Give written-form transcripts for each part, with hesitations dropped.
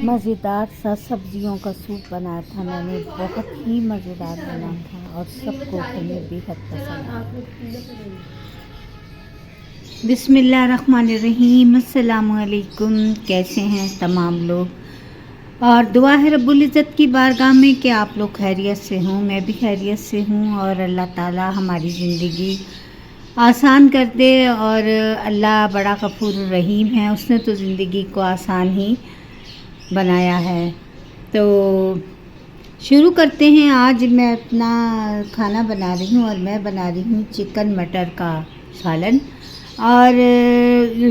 مزیدار سا سبزیوں کا سوپ بنایا تھا میں نے، بہت ہی مزیدار بنا تھا اور سب کو گھر میں بے حد پسند آیا۔ بسم اللہ الرحمن الرحیم، السلام علیکم، کیسے ہیں تمام لوگ؟ اور دعا ہے رب العزت کی بارگاہ میں کہ آپ لوگ خیریت سے ہوں، میں بھی خیریت سے ہوں، اور اللہ تعالی ہماری زندگی آسان کر دے۔ اور اللہ بڑا غفور الرحیم ہے، اس نے تو زندگی کو آسان ہی بنایا ہے۔ تو شروع کرتے ہیں۔ آج میں اپنا کھانا بنا رہی ہوں اور میں بنا رہی ہوں چکن مٹر کا سالن، اور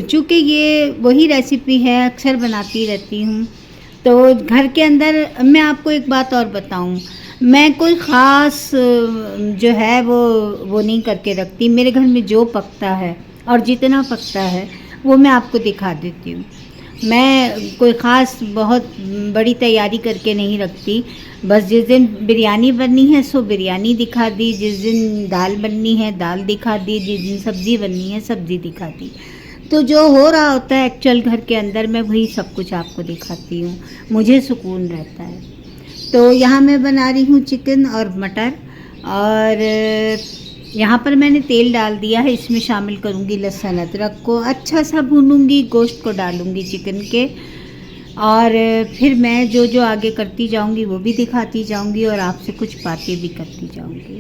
چونکہ یہ وہی ریسیپی ہے اکثر بناتی رہتی ہوں، تو گھر کے اندر میں آپ کو ایک بات اور بتاؤں، میں کوئی خاص جو ہے وہ نہیں کر کے رکھتی۔ میرے گھر میں جو پکتا ہے اور جتنا پکتا ہے وہ میں آپ کو دکھا دیتی ہوں۔ میں کوئی خاص بہت بڑی تیاری کر کے نہیں رکھتی، بس جس دن بریانی بننی ہے سو بریانی دکھا دی، جس دن دال بننی ہے دال دکھا دی، جس دن سبزی بننی ہے سبزی دکھا دی۔ تو جو ہو رہا ہوتا ہے ایکچوئل گھر کے اندر میں وہی سب کچھ آپ کو دکھاتی ہوں، مجھے سکون رہتا ہے۔ تو یہاں میں بنا رہی ہوں چکن اور مٹر، اور یہاں پر میں نے تیل ڈال دیا ہے، اس میں شامل کروں گی لہسن ادرک کو، اچھا سا بھونوں گی، گوشت کو ڈالوں گی چکن کے، اور پھر میں جو آگے کرتی جاؤں گی وہ بھی دکھاتی جاؤں گی اور آپ سے کچھ باتیں بھی کرتی جاؤں گی۔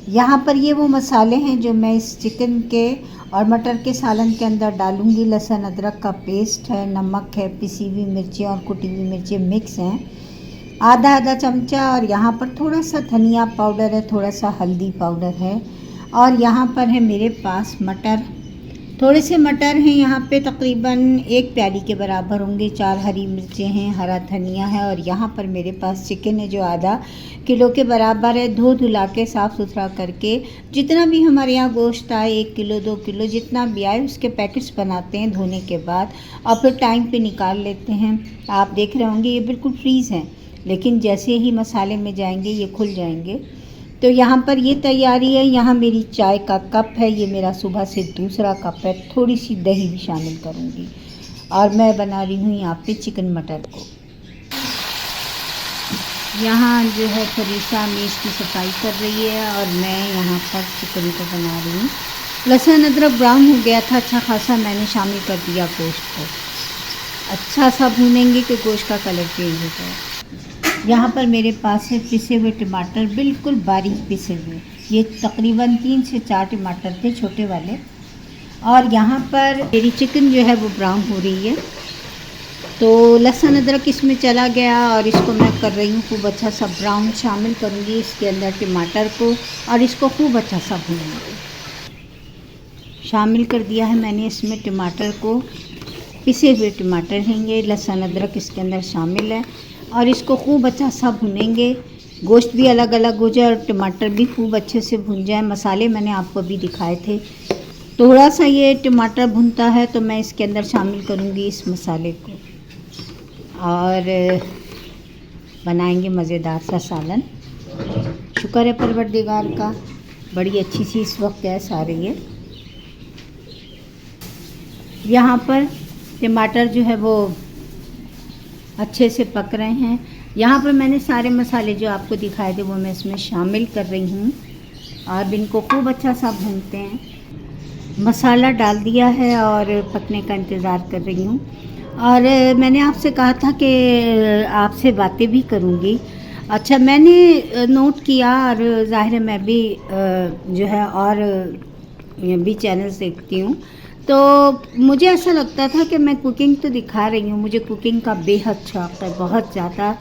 یہاں پر یہ وہ مسالے ہیں جو میں اس چکن کے اور مٹر کے سالن کے اندر ڈالوں گی۔ لہسن ادرک کا پیسٹ ہے، نمک ہے، پسی ہوئی مرچیں اور کٹی ہوئی مرچیں مکس ہیں، آدھا چمچہ، اور یہاں پر تھوڑا سا دھنیا پاؤڈر ہے، تھوڑا سا ہلدی پاؤڈر ہے، اور یہاں پر ہے میرے پاس مٹر، تھوڑے سے مٹر ہیں یہاں پہ، تقریباً 1 پیالی کے برابر ہوں گے، 4 ہری مرچیں ہیں، ہرا دھنیا ہے، اور یہاں پر میرے پاس چکن ہے جو آدھا کلو کے برابر ہے، دھلا کے صاف ستھرا کر کے، جتنا بھی ہمارے یہاں گوشت آئے 1 کلو 2 کلو جتنا بھی آئے اس کے پیکٹس بناتے ہیں دھونے کے بعد، اور پھر ٹائم پہ نکال لیتے ہیں۔ آپ دیکھ رہے ہوں گے یہ بالکل فریز ہیں، لیکن جیسے ہی مسالے میں جائیں گے یہ کھل جائیں گے۔ تو یہاں پر یہ تیاری ہے، یہاں میری چائے کا کپ ہے، یہ میرا صبح سے دوسرا کپ ہے، تھوڑی سی دہی بھی شامل کروں گی، اور میں بنا رہی ہوں یہاں پہ چکن مٹر کو۔ یہاں جو ہے فریسا میز کی صفائی کر رہی ہے، اور میں یہاں پر چکن کو بنا رہی ہوں۔ لہسن ادرک براؤن ہو گیا تھا اچھا خاصا، میں نے شامل کر دیا گوشت کو، اچھا سا بھونیں گے کہ گوشت کا کلر چینج ہو جائے۔ یہاں پر میرے پاس ہے پسے ہوئے ٹماٹر، بالکل باریک پسے ہوئے، یہ تقریباً 3 سے 4 ٹماٹر تھے چھوٹے والے، اور یہاں پر میری چکن جو ہے وہ براؤن ہو رہی ہے، تو لہسن ادرک اس میں چلا گیا، اور اس کو میں کر رہی ہوں خوب اچھا سا براؤن، شامل کروں گی اس کے اندر ٹماٹر کو، اور اس کو خوب اچھا سا بھونوں گی۔ شامل کر دیا ہے میں نے اس میں ٹماٹر کو، پسے ہوئے ٹماٹر ہیں یہ، لہسن ادرک اس کے اندر شامل ہے، اور اس کو خوب اچھا سا بھونیں گے، گوشت بھی الگ الگ ہو جائے اور ٹماٹر بھی خوب اچھے سے بھون جائے۔ مسالے میں نے آپ کو ابھی دکھائے تھے، تھوڑا سا یہ ٹماٹر بھنتا ہے تو میں اس کے اندر شامل کروں گی اس مسالے کو، اور بنائیں گے مزیدار سا سالن۔ شکر ہے پروردگار کا، بڑی اچھی سی اس وقت گیس آ رہی ہے۔ یہاں پر ٹماٹر جو ہے وہ اچھے سے پک رہے ہیں، یہاں پر میں نے سارے مسالے جو آپ کو دکھائے تھے وہ میں اس میں شامل کر رہی ہوں، اور ان کو خوب اچھا سا بھونتے ہیں۔ مسالہ ڈال دیا ہے اور پکنے کا انتظار کر رہی ہوں، اور میں نے آپ سے کہا تھا کہ آپ سے باتیں بھی کروں گی۔ اچھا، میں نے نوٹ کیا، اور ظاہر ہے میں بھی جو ہے اور بھی چینلز دیکھتی ہوں، تو مجھے ایسا لگتا تھا کہ میں کوکنگ تو دکھا رہی ہوں، مجھے کوکنگ کا بے حد شوق ہے، بہت زیادہ،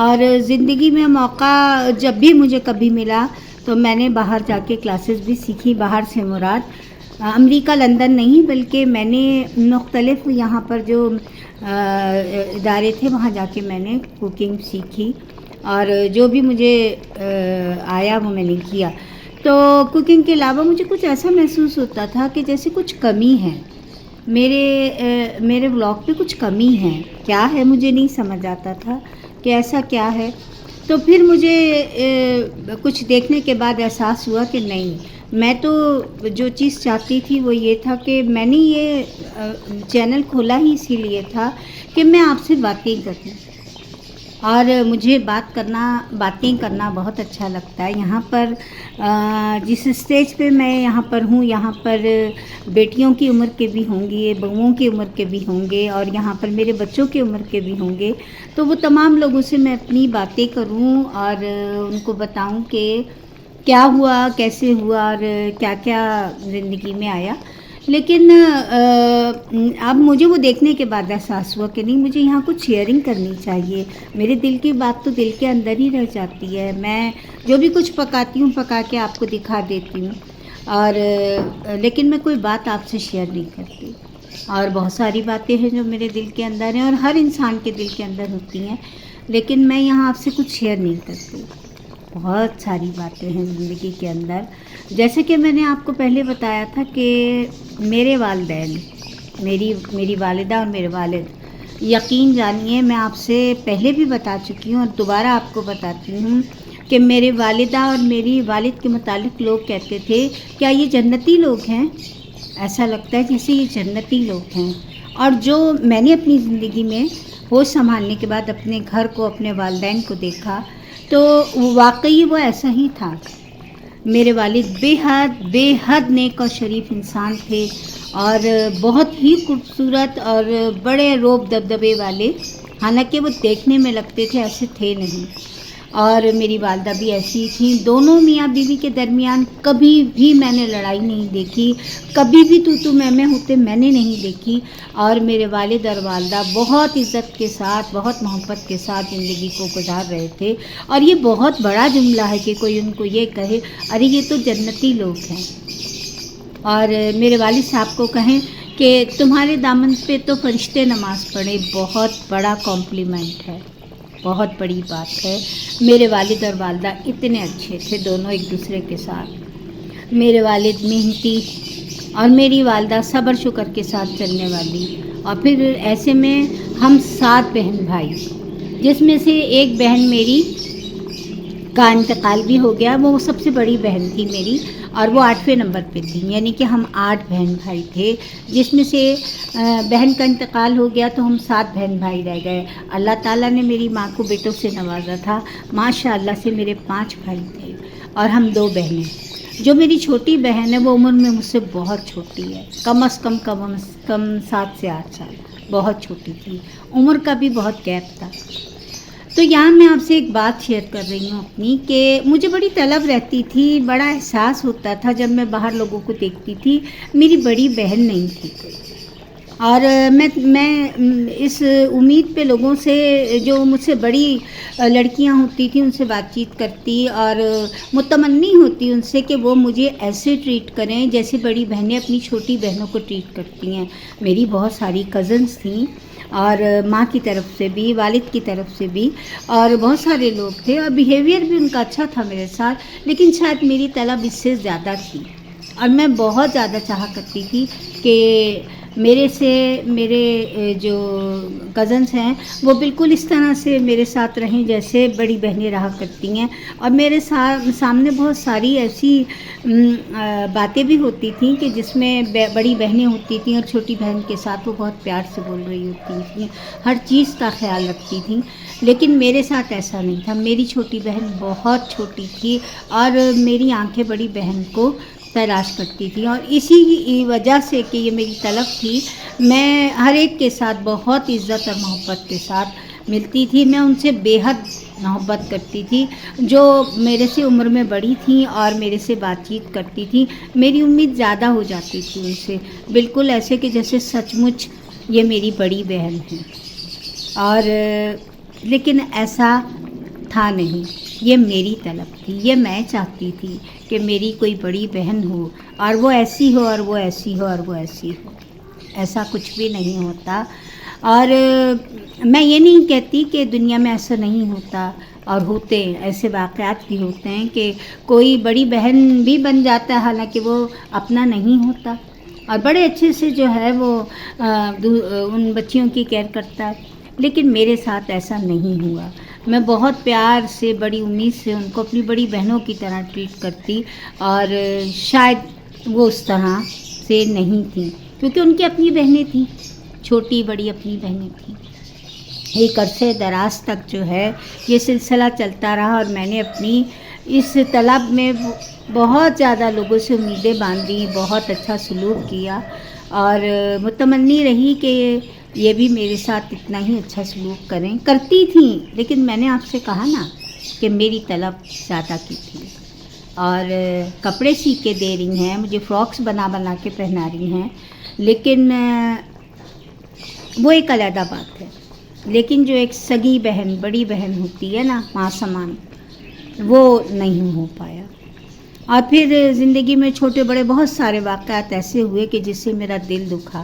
اور زندگی میں موقع جب بھی مجھے کبھی ملا تو میں نے باہر جا کے کلاسز بھی سیکھی، باہر سے مراد امریکہ لندن نہیں، بلکہ میں نے مختلف یہاں پر جو ادارے تھے وہاں جا کے میں نے کوکنگ سیکھی، اور جو بھی مجھے آیا وہ میں نے کیا۔ تو کوکنگ کے علاوہ مجھے کچھ ایسا محسوس ہوتا تھا کہ جیسے کچھ کمی ہے میرے بلاگ پہ، کچھ کمی ہے، کیا ہے مجھے نہیں سمجھ آتا تھا کہ ایسا کیا ہے۔ تو پھر مجھے کچھ دیکھنے کے بعد احساس ہوا کہ نہیں، میں تو جو چیز چاہتی تھی وہ یہ تھا کہ میں نے یہ چینل کھولا ہی اسی لیے تھا کہ میں آپ سے باتیں کروں، اور مجھے باتیں کرنا بہت اچھا لگتا ہے۔ یہاں پر جس اسٹیج پہ میں یہاں پر ہوں، یہاں پر بیٹیوں کی عمر کے بھی ہوں گے، بہوؤں کی عمر کے بھی ہوں گے، اور یہاں پر میرے بچوں کی عمر کے بھی ہوں گے، تو وہ تمام لوگوں سے میں اپنی باتیں کروں اور ان کو بتاؤں کہ کیا ہوا، کیسے ہوا، اور کیا کیا زندگی میں آیا۔ لیکن اب مجھے وہ دیکھنے کے بعد احساس ہوا کہ نہیں، مجھے یہاں کچھ شیئرنگ کرنی چاہیے۔ میرے دل کی بات تو دل کے اندر ہی رہ جاتی ہے، میں جو بھی کچھ پکاتی ہوں پکا کے آپ کو دکھا دیتی ہوں، اور لیکن میں کوئی بات آپ سے شیئر نہیں کرتی۔ اور بہت ساری باتیں ہیں جو میرے دل کے اندر ہیں، اور ہر انسان کے دل کے اندر ہوتی ہیں، لیکن میں یہاں آپ سے کچھ شیئر نہیں کرتی۔ بہت ساری باتیں ہیں زندگی کے اندر، جیسے کہ میں نے آپ کو پہلے بتایا تھا کہ میرے والدین، میری والدہ اور میرے والد، یقین جانیے میں آپ سے پہلے بھی بتا چکی ہوں اور دوبارہ آپ کو بتاتی ہوں کہ میرے والدہ اور میری والد کے متعلق لوگ کہتے تھے کیا یہ جنتی لوگ ہیں؟ ایسا لگتا ہے جیسے یہ جنتی لوگ ہیں۔ اور جو میں نے اپنی زندگی میں ہوش سنبھالنے کے بعد اپنے گھر کو، اپنے والدین کو دیکھا تو واقعی وہ ایسا ہی تھا۔ میرے والد بے حد نیک اور شریف انسان تھے، اور بہت ہی خوبصورت اور بڑے روب دبدبے والے، حالانکہ وہ دیکھنے میں لگتے تھے ایسے تھے نہیں۔ اور میری والدہ بھی ایسی ہی تھیں۔ دونوں میاں بیوی کے درمیان کبھی بھی میں نے لڑائی نہیں دیکھی، کبھی بھی تو میں ہوتے میں نے نہیں دیکھی، اور میرے والد اور والدہ بہت عزت کے ساتھ، بہت محبت کے ساتھ زندگی کو گزار رہے تھے۔ اور یہ بہت بڑا جملہ ہے کہ کوئی ان کو یہ کہے ارے یہ تو جنتی لوگ ہیں، اور میرے والد صاحب کو کہیں کہ تمہارے دامن پہ تو فرشتے نماز پڑھے، بہت بڑا کمپلیمنٹ ہے، بہت بڑی بات ہے۔ میرے والد اور والدہ اتنے اچھے تھے دونوں ایک دوسرے کے ساتھ۔ میرے والد محنتی اور میری والدہ صبر شکر کے ساتھ چلنے والی، اور پھر ایسے میں ہم 7 بہن بھائی، جس میں سے ایک بہن میری کا انتقال بھی ہو گیا، وہ سب سے بڑی بہن تھی میری، اور وہ 8ویں نمبر پہ تھی، یعنی کہ ہم 8 بہن بھائی تھے، جس میں سے بہن کا انتقال ہو گیا تو ہم 7 بہن بھائی رہ گئے۔ اللہ تعالیٰ نے میری ماں کو بیٹوں سے نوازا تھا، ماشاء اللہ سے میرے 5 بھائی تھے اور ہم 2 بہنیں۔ جو میری چھوٹی بہن ہے وہ عمر میں مجھ سے بہت چھوٹی ہے، کم از کم 7 سے 8 سال، بہت چھوٹی تھی، عمر کا بھی بہت گیپ تھا۔ تو یہاں میں آپ سے ایک بات شیئر کر رہی ہوں اپنی، کہ مجھے بڑی طلب رہتی تھی، بڑا احساس ہوتا تھا جب میں باہر لوگوں کو دیکھتی تھی، میری بڑی بہن نہیں تھی کوئی، اور میں اس امید پہ لوگوں سے، جو مجھ سے بڑی لڑکیاں ہوتی تھیں ان سے بات چیت کرتی، اور متمنی ہوتی ان سے کہ وہ مجھے ایسے ٹریٹ کریں جیسے بڑی بہنیں اپنی چھوٹی بہنوں کو ٹریٹ کرتی ہیں۔ میری بہت ساری کزنس تھیں، اور ماں کی طرف سے بھی، والد کی طرف سے بھی، اور بہت سارے لوگ تھے، اور بیہیویئر بھی ان کا اچھا تھا میرے ساتھ، لیکن شاید میری طلب اس سے زیادہ تھی، اور میں بہت زیادہ چاہا کرتی تھی کہ میرے جو کزنس ہیں وہ بالکل اس طرح سے میرے ساتھ رہیں جیسے بڑی بہنیں رہا کرتی ہیں۔ اور میرے سامنے بہت ساری ایسی باتیں بھی ہوتی تھیں کہ جس میں بڑی بہنیں ہوتی تھیں اور چھوٹی بہن کے ساتھ وہ بہت پیار سے بول رہی ہوتی تھیں، ہر چیز کا خیال رکھتی تھیں، لیکن میرے ساتھ ایسا نہیں تھا۔ میری چھوٹی بہن بہت چھوٹی تھی، اور میری آنکھیں بڑی بہن کو تلاش کرتی تھی، اور اسی وجہ سے کہ یہ میری طلب تھی، میں ہر ایک کے ساتھ بہت عزت اور محبت کے ساتھ ملتی تھی، میں ان سے بے حد محبت کرتی تھی، جو میرے سے عمر میں بڑی تھیں اور میرے سے بات چیت کرتی تھیں، میری امید زیادہ ہو جاتی تھی ان سے، بالکل ایسے کہ جیسے سچ مچ یہ میری بڑی بہن ہے، اور لیکن ایسا تھا نہیں، یہ میری طلب تھی، یہ میں چاہتی تھی کہ میری کوئی بڑی بہن ہو، اور وہ ایسی ہو اور وہ ایسی ہو اور وہ ایسی ہو، ایسا کچھ بھی نہیں ہوتا۔ اور میں یہ نہیں کہتی کہ دنیا میں ایسا نہیں ہوتا، اور ہوتے ہیں ایسے واقعات بھی ہوتے ہیں کہ کوئی بڑی بہن بھی بن جاتا ہے حالانکہ وہ اپنا نہیں ہوتا، اور بڑے اچھے سے جو ہے وہ ان بچیوں کی کیئر کرتا ہے، لیکن میرے ساتھ ایسا نہیں ہوا۔ میں بہت پیار سے بڑی امید سے ان کو اپنی بڑی بہنوں کی طرح ٹریٹ کرتی، اور شاید وہ اس طرح سے نہیں تھیں کیونکہ ان کی اپنی بہنیں تھیں، چھوٹی بڑی اپنی بہنیں تھیں۔ ایک عرصے دراز تک جو ہے یہ سلسلہ چلتا رہا، اور میں نے اپنی اس طلب میں بہت زیادہ لوگوں سے امیدیں باندھی، بہت اچھا سلوک کیا، اور متمنی رہی کہ یہ بھی میرے ساتھ اتنا ہی اچھا سلوک کرتی تھیں، لیکن میں نے آپ سے کہا نا کہ میری طلب زیادہ کی تھی، اور کپڑے سی کے دے رہی ہیں مجھے، فراکس بنا بنا کے پہنا رہی ہیں، لیکن وہ ایک علیحدہ بات ہے، لیکن جو ایک سگی بہن بڑی بہن ہوتی ہے نا، ماں سمان، وہ نہیں ہو پایا۔ اور پھر زندگی میں چھوٹے بڑے بہت سارے واقعات ایسے ہوئے کہ جس سے میرا دل دکھا،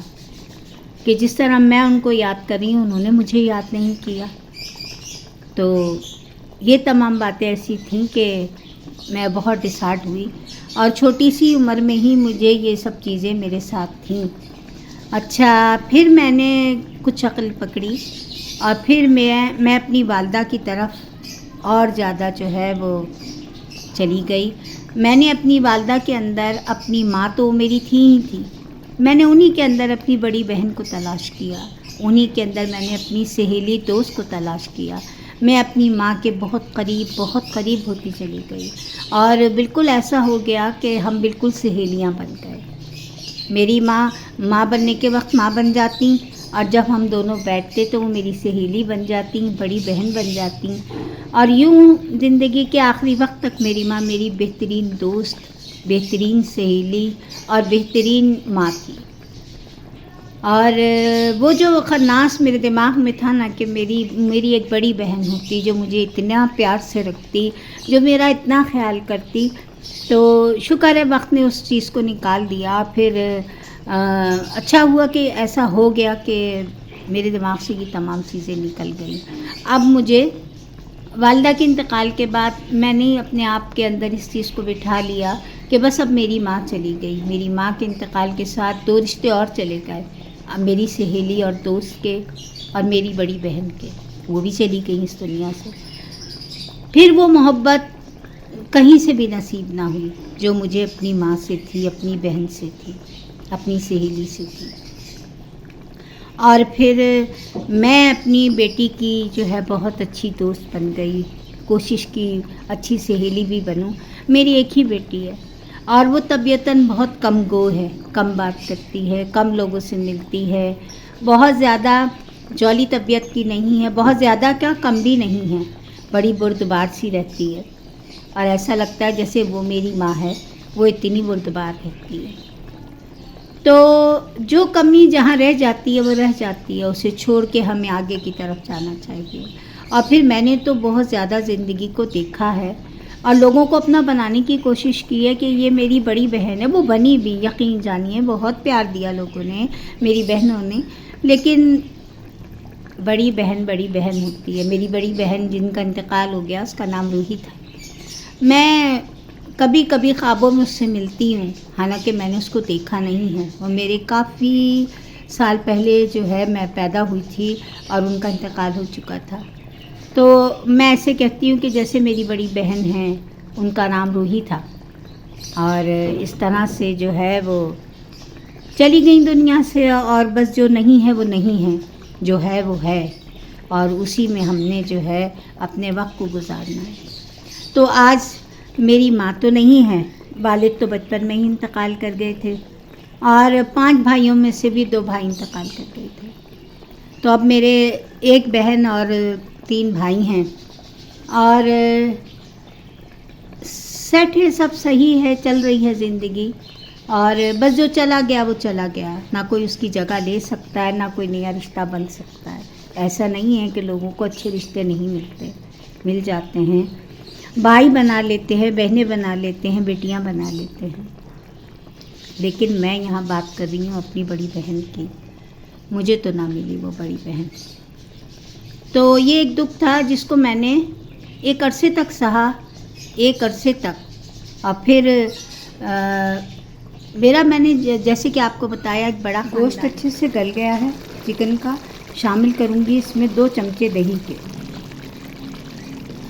کہ جس طرح میں ان کو یاد کر رہی ہوں انہوں نے مجھے یاد نہیں کیا۔ تو یہ تمام باتیں ایسی تھیں کہ میں بہت ڈسہارٹ ہوئی، اور چھوٹی سی عمر میں ہی مجھے یہ سب چیزیں میرے ساتھ تھیں۔ اچھا، پھر میں نے کچھ عقل پکڑی، اور پھر میں اپنی والدہ کی طرف اور زیادہ جو ہے وہ چلی گئی۔ میں نے اپنی والدہ کے اندر اپنی ماں تو میری تھی ہی تھی، میں نے انہی کے اندر اپنی بڑی بہن کو تلاش کیا، انہی کے اندر میں نے اپنی سہیلی دوست کو تلاش کیا، میں اپنی ماں کے بہت قریب ہوتی چلی گئی، اور بالکل ایسا ہو گیا کہ ہم بالکل سہیلیاں بن گئے۔ میری ماں بننے کے وقت ماں بن جاتی، اور جب ہم دونوں بیٹھتے تو وہ میری سہیلی بن جاتی، بڑی بہن بن جاتی، اور یوں زندگی کے آخری وقت تک میری ماں میری بہترین دوست، بہترین سہیلی اور بہترین ماں تھی۔ اور وہ جو خناس میرے دماغ میں تھا نا کہ میری ایک بڑی بہن ہوتی جو مجھے اتنا پیار سے رکھتی، جو میرا اتنا خیال کرتی، تو شکر ہے وقت نے اس چیز کو نکال دیا۔ پھر اچھا ہوا کہ ایسا ہو گیا کہ میرے دماغ سے یہ تمام چیزیں نکل گئیں۔ اب مجھے والدہ کے انتقال کے بعد میں نے اپنے آپ کے اندر اس چیز کو بٹھا لیا کہ بس اب میری ماں چلی گئی، میری ماں کے انتقال کے ساتھ 2 رشتے اور چلے گئے، اب میری سہیلی اور دوست کے اور میری بڑی بہن کے، وہ بھی چلی گئی اس دنیا سے۔ پھر وہ محبت کہیں سے بھی نصیب نہ ہوئی جو مجھے اپنی ماں سے تھی، اپنی بہن سے تھی، اپنی سہیلی سے تھی۔ اور پھر میں اپنی بیٹی کی جو ہے بہت اچھی دوست بن گئی، کوشش کی اچھی سہیلی بھی بنوں۔ میری ایک ہی بیٹی ہے، اور وہ طبیعتاً بہت کم گو ہے، کم بات کرتی ہے، کم لوگوں سے ملتی ہے، بہت زیادہ جولی طبیعت کی نہیں ہے، بہت زیادہ کیا کم بھی نہیں ہے، بڑی بردبار سی رہتی ہے، اور ایسا لگتا ہے جیسے وہ میری ماں ہے، وہ اتنی بردبار رہتی ہے۔ تو جو کمی جہاں رہ جاتی ہے وہ رہ جاتی ہے، اسے چھوڑ کے ہمیں آگے کی طرف جانا چاہیے۔ اور پھر میں نے تو بہت زیادہ زندگی کو دیکھا ہے، اور لوگوں کو اپنا بنانے کی کوشش کی ہے کہ یہ میری بڑی بہن ہے، وہ بنی بھی، یقین جانیے بہت پیار دیا لوگوں نے، میری بہنوں نے، لیکن بڑی بہن ہوتی ہے۔ میری بڑی بہن جن کا انتقال ہو گیا اس کا نام روحی تھا۔ میں کبھی کبھی خوابوں میں اس سے ملتی ہوں، حالانکہ میں نے اس کو دیکھا نہیں ہے، اور میرے کافی سال پہلے جو ہے میں پیدا ہوئی تھی اور ان کا انتقال ہو چکا تھا۔ تو میں ایسے کہتی ہوں کہ جیسے میری بڑی بہن ہیں، ان کا نام روحی تھا، اور اس طرح سے جو ہے وہ چلی گئی دنیا سے، اور بس جو نہیں ہے وہ نہیں ہے، جو ہے وہ ہے، اور اسی میں ہم نے جو ہے اپنے وقت کو گزارنا ہے۔ تو آج میری ماں تو نہیں ہے، والد تو بچپن میں ہی انتقال کر گئے تھے، اور 5 بھائیوں میں سے بھی 2 بھائی انتقال کر گئے تھے۔ تو اب میرے 1 بہن اور 3 بھائی ہیں، اور سیٹ ہے، سب صحیح ہے، چل رہی ہے زندگی، اور بس جو چلا گیا وہ چلا گیا، نہ کوئی اس کی جگہ لے سکتا ہے، نہ کوئی نیا رشتہ بن سکتا ہے۔ ایسا نہیں ہے کہ لوگوں کو اچھے رشتے نہیں ملتے، مل جاتے ہیں، بھائی بنا لیتے ہیں، بہنیں بنا لیتے ہیں، بیٹیاں بنا لیتے ہیں، لیکن میں یہاں بات کر رہی ہوں اپنی بڑی بہن کی، مجھے تو نہ ملی وہ بڑی بہن۔ تو یہ ایک دکھ تھا جس کو میں نے ایک عرصے تک سہا، ایک عرصے تک، اور پھر میں نے جیسے کہ آپ کو بتایا ایک بڑا گوشت اچھے سے گل گیا ہے چکن کا، شامل کروں گی اس میں 2 چمچے دہی کے،